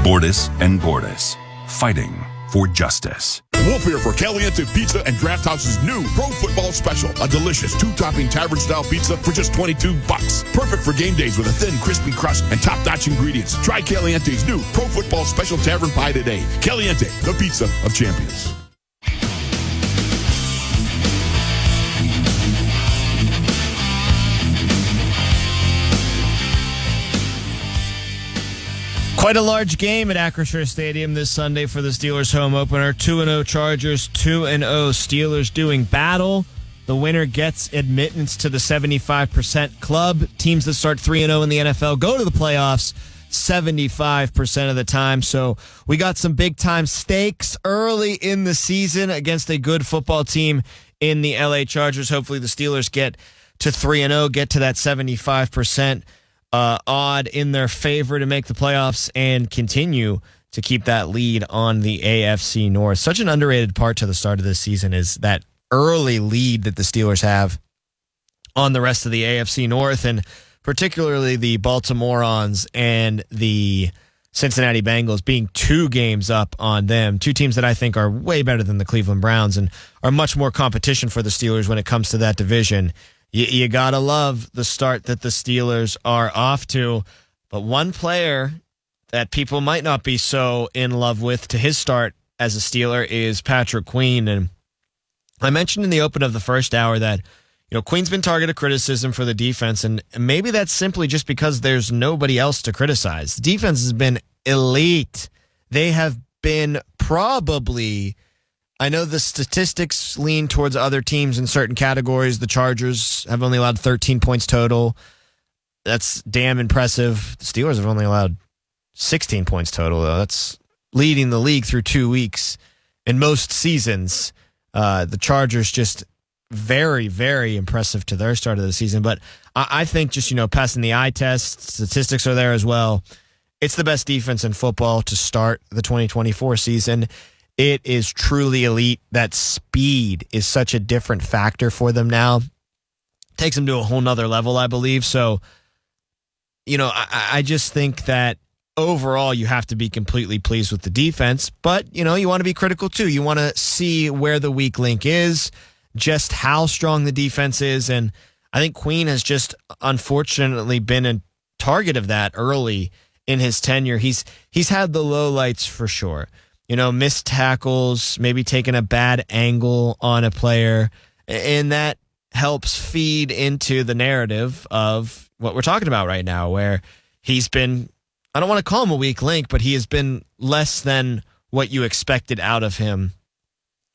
Bordas & Bordas, fighting for justice. Wolf here for Caliente Pizza and Draft House's new Pro Football Special. A delicious 2-topping tavern-style pizza for just $22. Perfect for game days with a thin, crispy crust and top-notch ingredients. Try Caliente's new Pro Football Special Tavern Pie today. Caliente, the pizza of champions. Quite a large game at Acrisure Stadium this Sunday for the Steelers home opener. 2-0 Chargers, 2-0 Steelers doing battle. The winner gets admittance to the 75% club. Teams that start 3-0 in the NFL go to the playoffs 75% of the time. So we got some big-time stakes early in the season against a good football team in the LA Chargers. Hopefully the Steelers get to 3-0, get to that 75% odd in their favor to make the playoffs and continue to keep that lead on the AFC North. Such an underrated part to the start of this season is that early lead that the Steelers have on the rest of the AFC North, and particularly the Baltimoreans and the Cincinnati Bengals being 2 games up on them. 2 teams that I think are way better than the Cleveland Browns and are much more competition for the Steelers when it comes to that division. You got to love the start that the Steelers are off to. But one player that people might not be so in love with to his start as a Steeler is Patrick Queen. And I mentioned in the open of the first hour that, Queen's been targeted criticism for the defense, and maybe that's simply just because there's nobody else to criticize. The defense has been elite. They have been probably... I know the statistics lean towards other teams in certain categories. The Chargers have only allowed 13 points total. That's damn impressive. The Steelers have only allowed 16 points total, though. That's leading the league through 2 weeks in most seasons. The Chargers just very, very impressive to their start of the season. But I think just, passing the eye test, statistics are there as well. It's the best defense in football to start the 2024 season. It is truly elite. That speed is such a different factor for them now. Takes them to a whole nother level, I believe. So, I just think that overall you have to be completely pleased with the defense. But, you want to be critical too. You want to see where the weak link is, just how strong the defense is. And I think Queen has just unfortunately been a target of that early in his tenure. He's had the lowlights for sure. Missed tackles, maybe taking a bad angle on a player, and that helps feed into the narrative of what we're talking about right now, where he's been, I don't want to call him a weak link, but he has been less than what you expected out of him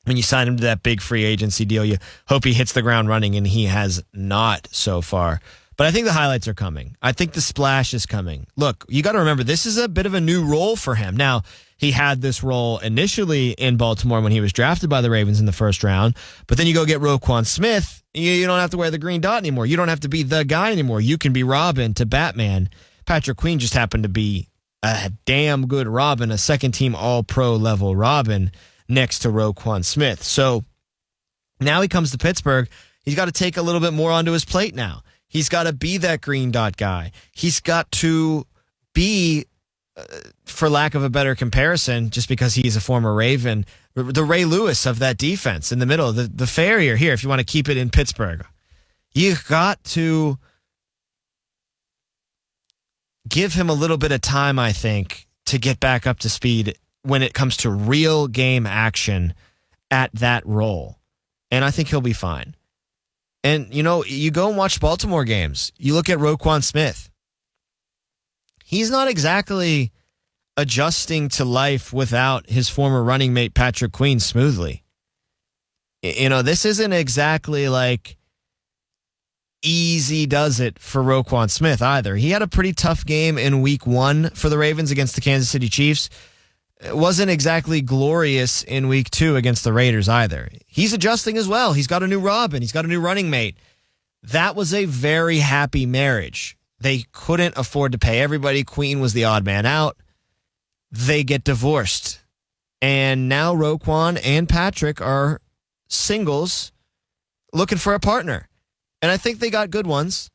when you signed him to that big free agency deal. You hope he hits the ground running, and he has not so far. But I think the highlights are coming. I think the splash is coming. Look, you got to remember, this is a bit of a new role for him. Now, he had this role initially in Baltimore when he was drafted by the Ravens in the first round. But then you go get Roquan Smith. You don't have to wear the green dot anymore. You don't have to be the guy anymore. You can be Robin to Batman. Patrick Queen just happened to be a damn good Robin, a second-team all-pro level Robin next to Roquan Smith. So now he comes to Pittsburgh. He's got to take a little bit more onto his plate now. He's got to be that green dot guy. He's got to be... for lack of a better comparison, just because he's a former Raven, the Ray Lewis of that defense in the middle, the farrier here, if you want to keep it in Pittsburgh. You got to give him a little bit of time, I think, to get back up to speed when it comes to real game action at that role. And I think he'll be fine. And, you go and watch Baltimore games. You look at Roquan Smith. He's not exactly adjusting to life without his former running mate, Patrick Queen, smoothly. This isn't exactly like easy does it for Roquan Smith either. He had a pretty tough game in week 1 for the Ravens against the Kansas City Chiefs. It wasn't exactly glorious in week 2 against the Raiders either. He's adjusting as well. He's got a new Robin. He's got a new running mate. That was a very happy marriage. They couldn't afford to pay everybody. Queen was the odd man out. They get divorced. And now Roquan and Patrick are singles looking for a partner. And I think they got good ones,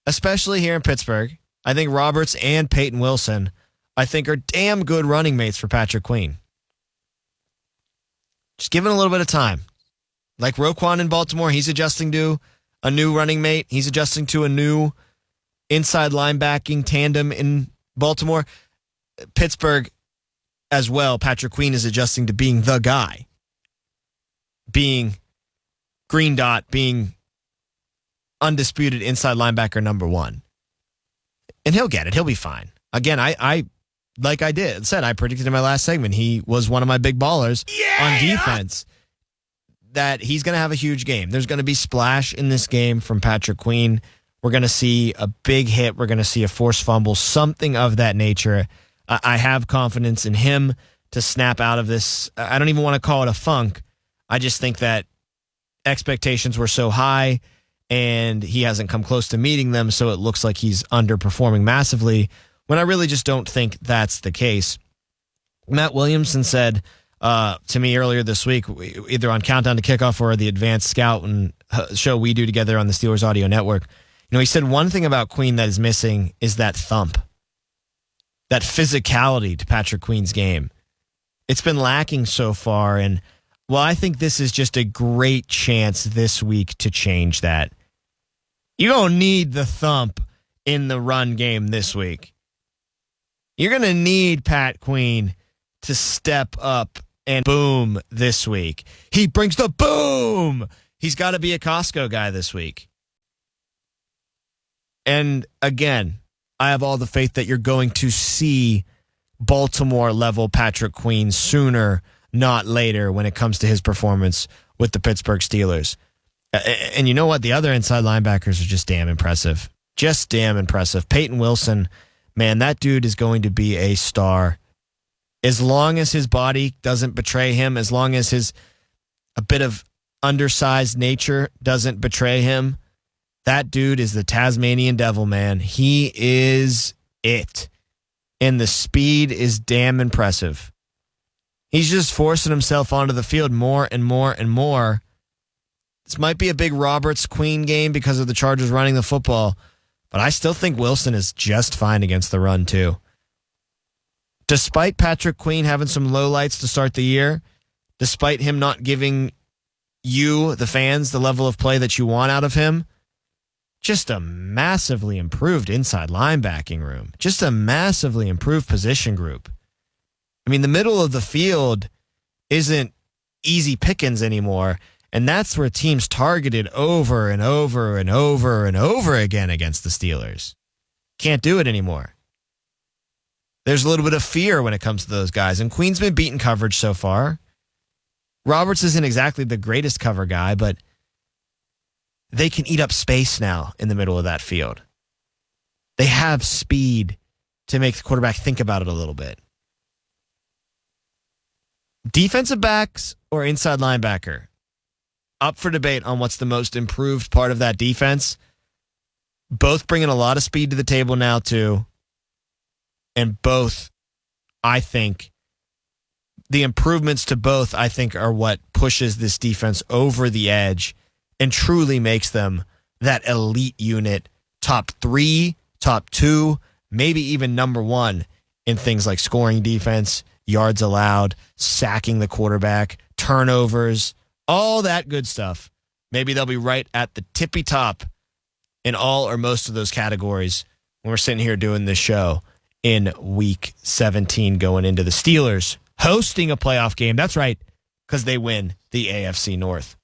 especially here in Pittsburgh. I think Roberts and Peyton Wilson, I think, are damn good running mates for Patrick Queen. Just give it a little bit of time. Like Roquan in Baltimore, he's adjusting to a new running mate. He's adjusting to a new inside linebacking tandem in Baltimore. Pittsburgh as well, Patrick Queen is adjusting to being the guy. Being green dot, being undisputed inside linebacker number 1. And he'll get it. He'll be fine. Again, I like I said, I predicted in my last segment, he was one of my big ballers on defense, that he's going to have a huge game. There's going to be splash in this game from Patrick Queen. We're going to see a big hit. We're going to see a forced fumble, something of that nature. I have confidence in him to snap out of this. I don't even want to call it a funk. I just think that expectations were so high and he hasn't come close to meeting them, so it looks like he's underperforming massively, when I really just don't think that's the case. Matt Williamson said to me earlier this week, either on Countdown to Kickoff or the Advanced Scout and show we do together on the Steelers Audio Network, he said one thing about Queen that is missing is that thump, that physicality to Patrick Queen's game. It's been lacking so far, and well, I think this is just a great chance this week to change that. You don't need the thump in the run game this week. You're going to need Pat Queen to step up and boom this week. He brings the boom. He's got to be a Costco guy this week. And again, I have all the faith that you're going to see Baltimore level Patrick Queen sooner, not later, when it comes to his performance with the Pittsburgh Steelers. And you know what? The other inside linebackers are just damn impressive. Just damn impressive. Peyton Wilson, man, that dude is going to be a star. As long as his body doesn't betray him, as long as his a bit of undersized nature doesn't betray him, that dude is the Tasmanian devil, man. He is it. And the speed is damn impressive. He's just forcing himself onto the field more and more and more. This might be a big Roberts Queen game because of the Chargers running the football, but I still think Wilson is just fine against the run too. Despite Patrick Queen having some lowlights to start the year, despite him not giving you, the fans, the level of play that you want out of him, just a massively improved inside linebacking room, just a massively improved position group. I mean, the middle of the field isn't easy pickings anymore, and that's where teams targeted over and over and over and over again against the Steelers. Can't do it anymore. There's a little bit of fear when it comes to those guys, and Queen's been beating coverage so far. Roberts isn't exactly the greatest cover guy, but they can eat up space now in the middle of that field. They have speed to make the quarterback think about it a little bit. Defensive backs or inside linebacker? Up for debate on what's the most improved part of that defense. Both bringing a lot of speed to the table now, too. And both, I think, the improvements to both, I think, are what pushes this defense over the edge and truly makes them that elite unit, top 3, top 2, maybe even number 1 in things like scoring defense, yards allowed, sacking the quarterback, turnovers, all that good stuff. Maybe they'll be right at the tippy top in all or most of those categories when we're sitting here doing this show in Week 17 going into the Steelers hosting a playoff game. That's right, because they win the AFC North.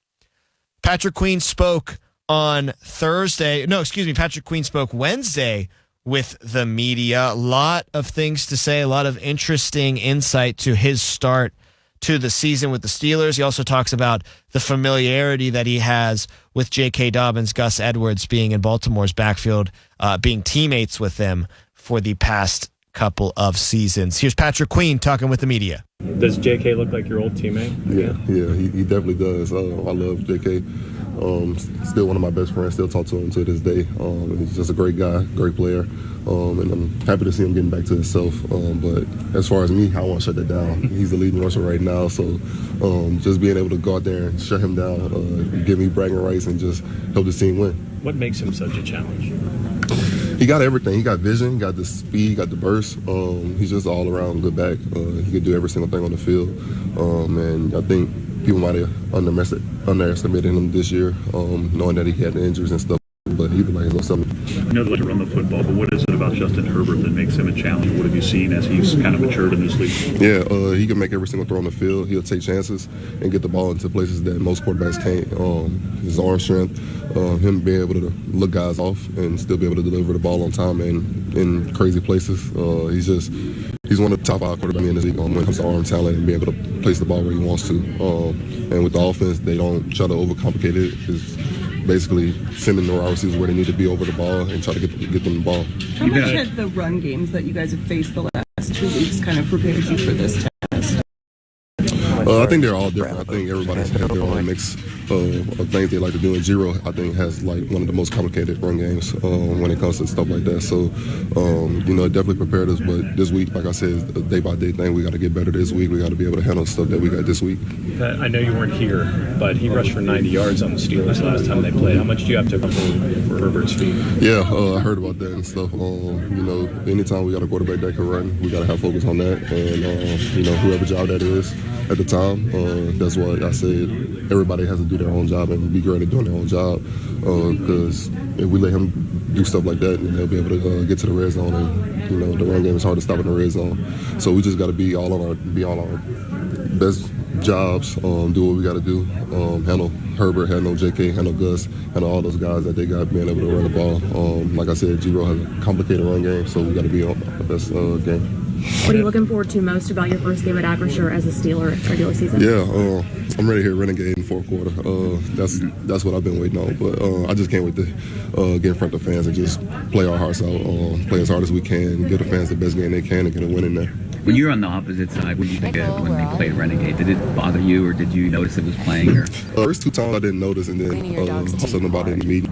Patrick Queen spoke on Thursday. No, excuse me. Patrick Queen spoke Wednesday with the media. A lot of things to say, a lot of interesting insight to his start to the season with the Steelers. He also talks about the familiarity that he has with J.K. Dobbins, Gus Edwards being in Baltimore's backfield, being teammates with them for the past couple of seasons. Here's Patrick Queen talking with the media. Does J.K. look like your old teammate? Yeah, he definitely does. I love J.K. Still one of my best friends. Still talk to him to this day. He's just a great guy, great player, and I'm happy to see him getting back to himself. But as far as me, I want to shut that down. He's the leading rusher right now, so just being able to go out there and shut him down, give me bragging rights, and just help the team win. What makes him such a challenge? He got everything. He got vision, he got the speed, he got the burst. He's just all around good back. He can do every single thing on the field, and I think people might have underestimated him this year, knowing that he had the injuries and stuff. But he like a something. I know they like to run the football, but what is it about Justin Herbert that makes him a challenge? What have you seen as he's kind of matured in this league? Yeah, he can make every single throw on the field. He'll take chances and get the ball into places that most quarterbacks can't. His arm strength, him being able to look guys off and still be able to deliver the ball on time and in crazy places. He's one of the top 5 quarterbacks in this league when it comes to arm talent and being able to place the ball where he wants to. And with the offense, they don't try to overcomplicate it. It's basically sending the wide receivers where they need to be over the ball and try to get them the ball. How much have the run games that you guys have faced the last 2 weeks kind of prepared you for this test? I think they're all different. I think everybody's had their own mix of things they like to do. And Giro, I think, has like one of the most complicated run games when it comes to stuff like that. So, it definitely prepared us. But this week, like I said, it's a day-by-day thing. We got to get better this week. We got to be able to handle stuff that we got this week. I know you weren't here, but he rushed for 90 yards on the Steelers last time they played. How much do you have to come for Herbert's feet? Yeah, I heard about that and stuff. Anytime we got a quarterback that can run, we got to have focus on that. And, whoever job that is at the time, that's why I said everybody has to do their own job and be great at doing their own job. Because if we let him do stuff like that, then they'll be able to get to the red zone. And, the run game is hard to stop in the red zone. So we just got to be all on our best jobs, do what we got to do, handle Herbert, handle J.K., handle Gus, handle all those guys that they got being able to run the ball. Like I said, Giro has a complicated run game, so we got to be on the best game. What are you looking forward to most about your first game at Aperture as a Steeler regular season? Yeah, I'm ready to hear Renegade in the fourth quarter. That's what I've been waiting on. But I just can't wait to get in front of the fans and just play our hearts out, play as hard as we can, give the fans the best game they can, and get a win in there. When you were on the opposite side, what did you think of when they played Renegade? Did it bother you, or did you notice it was playing? Or? First 2 times I didn't notice, and then something about it in the meeting.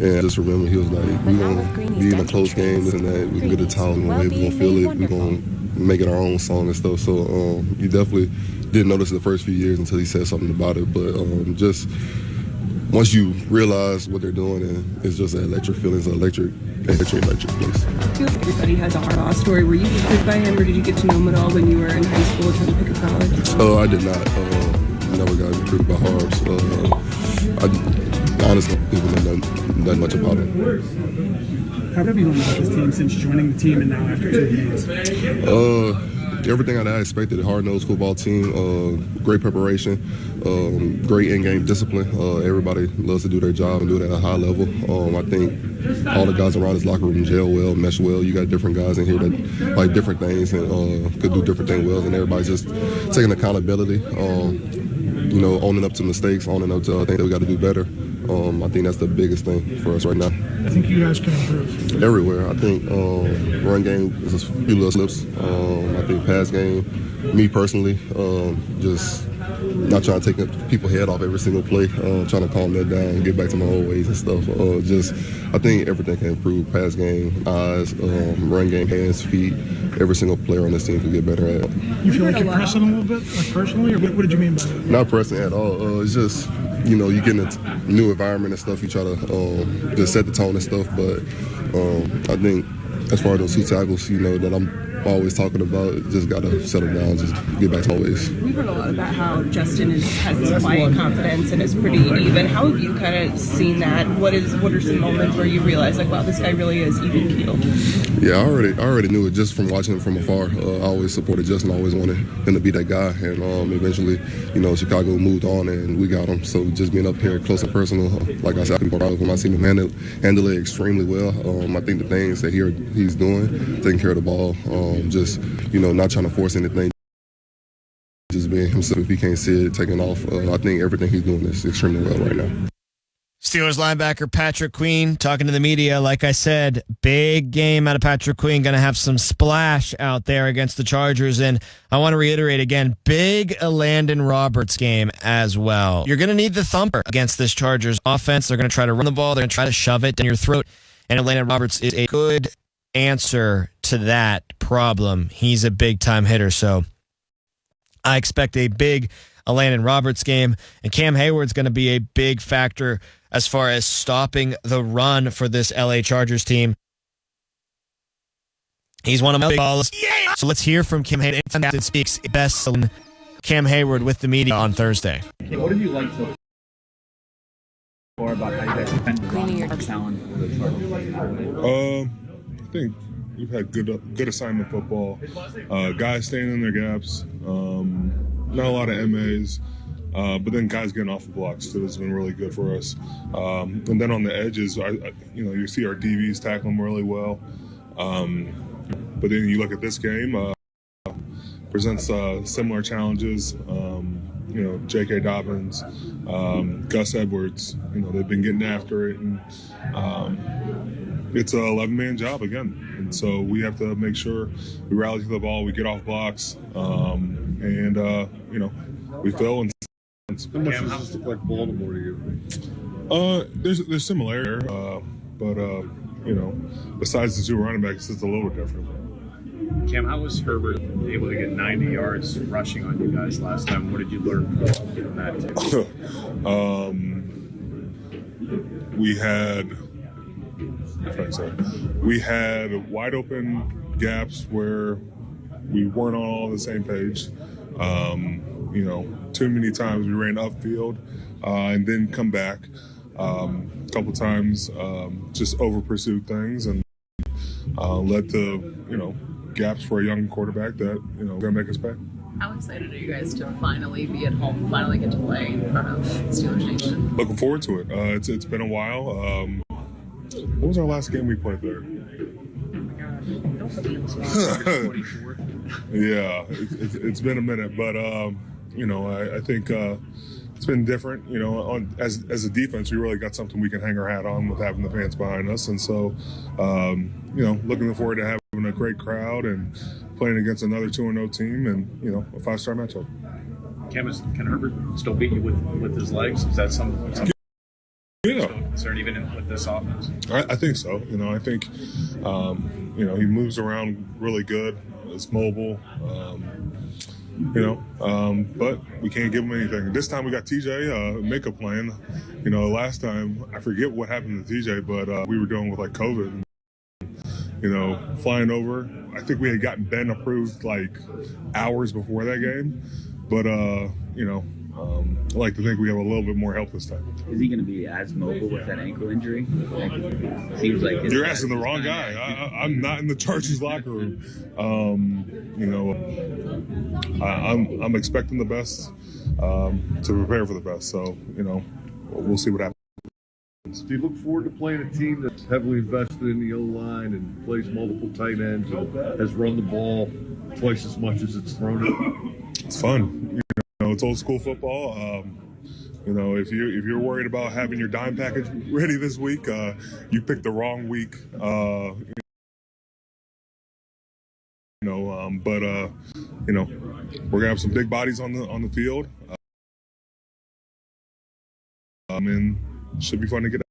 And I just remember he was like, we're going to be in a close game, this and that. We can get the towel in the way, we're going to feel it, we're going to make it our own song and stuff. So you definitely didn't notice the first few years until he said something about it. But just once you realize what they're doing, and it's just an electric feeling, it's an electric place. I feel like everybody has a Harbaugh story. Were you recruited by him, or did you get to know him at all when you were in high school trying to pick a college? I did not. Never got recruited by Harbs. I honestly didn't know that much about it. How have you learned about this team since joining the team and now after 2 games? Everything I expected. Hard-nosed football team, great preparation, great in-game discipline. Everybody loves to do their job and do it at a high level. I think all the guys around this locker room gel well, mesh well. You got different guys in here that like different things and could do different things well, and everybody's just taking accountability, owning up to mistakes, owning up to things that we got to do better. I think that's the biggest thing for us right now. I think you guys can improve. Everywhere. I think run game is a few little slips. I think pass game, me personally, just not trying to take people's head off every single play, trying to calm that down and get back to my old ways and stuff. I think everything can improve. Pass game, eyes, run game, hands, feet. Every single player on this team can get better at it. You feel like you're pressing a little bit, like personally, or what did you mean by that? Not pressing at all. It's just, you get in a new environment and stuff. You try to just set the tone and stuff. But I think as far as those 2 tackles, that I'm always talking about, just got to settle down, just get back to my ways. We've heard a lot about how Justin has this quiet confidence and is pretty even. How have you kind of seen that? What are some moments where you realize, like, wow, this guy really is even-keeled? Yeah, I already knew it just from watching him from afar. I always supported Justin, always wanted him to be that guy. And eventually, Chicago moved on and we got him. So just being up here close and personal, like I said, when I seen him handle it extremely well. I think the things that he's doing, taking care of the ball, just, not trying to force anything, just just being himself. If he can't see it, taking off, I think everything he's doing is extremely well right now. Steelers linebacker Patrick Queen talking to the media. Like I said, big game out of Patrick Queen. Going to have some splash out there against the Chargers. And I want to reiterate again, big Landon Roberts game as well. You're going to need the thumper against this Chargers offense. They're going to try to run the ball. They're going to try to shove it down your throat. And Landon Roberts is a good answer to that problem. He's a big-time hitter. So I expect a big Landon Roberts game. And Cam Hayward's going to be a big factor as far as stopping the run for this LA Chargers team. He's one of my big balls. Yeah! So let's hear from Cam Hayward. It speaks best on Cam Hayward with the media on Thursday. Okay, what have you liked so far about how you guys defend the run challenge for the Chargers? I think we've had good assignment football. Guys staying in their gaps. Not a lot of MAs. But then guys getting off the blocks, so it's been really good for us. And then on the edges, you see our DVs tackle them really well. But then you look at this game, presents similar challenges. J.K. Dobbins, Gus Edwards, they've been getting after it. And it's an 11-man job again. And so we have to make sure we rally to the ball, we get off blocks, and we fill and how much does this look like Baltimore to you? There's similarity, but besides the two running backs, it's a little different. Cam, how was Herbert able to get 90 yards rushing on you guys last time? What did you learn from that we had wide open gaps where we weren't on all the same page. Too many times we ran upfield and then come back. A couple times just over pursued things and led to gaps for a young quarterback that gonna make us pay. How excited are you guys to finally be at home, finally get to play in front of Steelers Nation? Looking forward to it. It's been a while. What was our last game we played there? Yeah, it's been a minute, but I think it's been different. As a defense, we really got something we can hang our hat on with having the fans behind us, and so looking forward to having a great crowd and playing against another 2-0 team and a 5-star matchup. Cam, can Herbert still beat you with his legs? Is that something Yeah. concerned even with this offense? I think so. I think he moves around really good. It's mobile. But we can't give him anything. This time we got TJ makeup playing. Last time I forget what happened to TJ, but we were dealing with COVID. Flying over. I think we had gotten Ben approved like hours before that game, but I like to think we have a little bit more help this time. Is he going to be as mobile with that ankle injury? Seems like you're asking the wrong guy. I'm not in the Chargers locker room. I'm expecting the best to prepare for the best. So we'll see what happens. Do you look forward to playing a team that's heavily invested in the O-line and plays multiple tight ends and has run the ball twice as much as it's thrown it? It's fun. It's old school football. If you're worried about having your dime package ready this week, you picked the wrong week. We're gonna have some big bodies on the field. And should be fun to get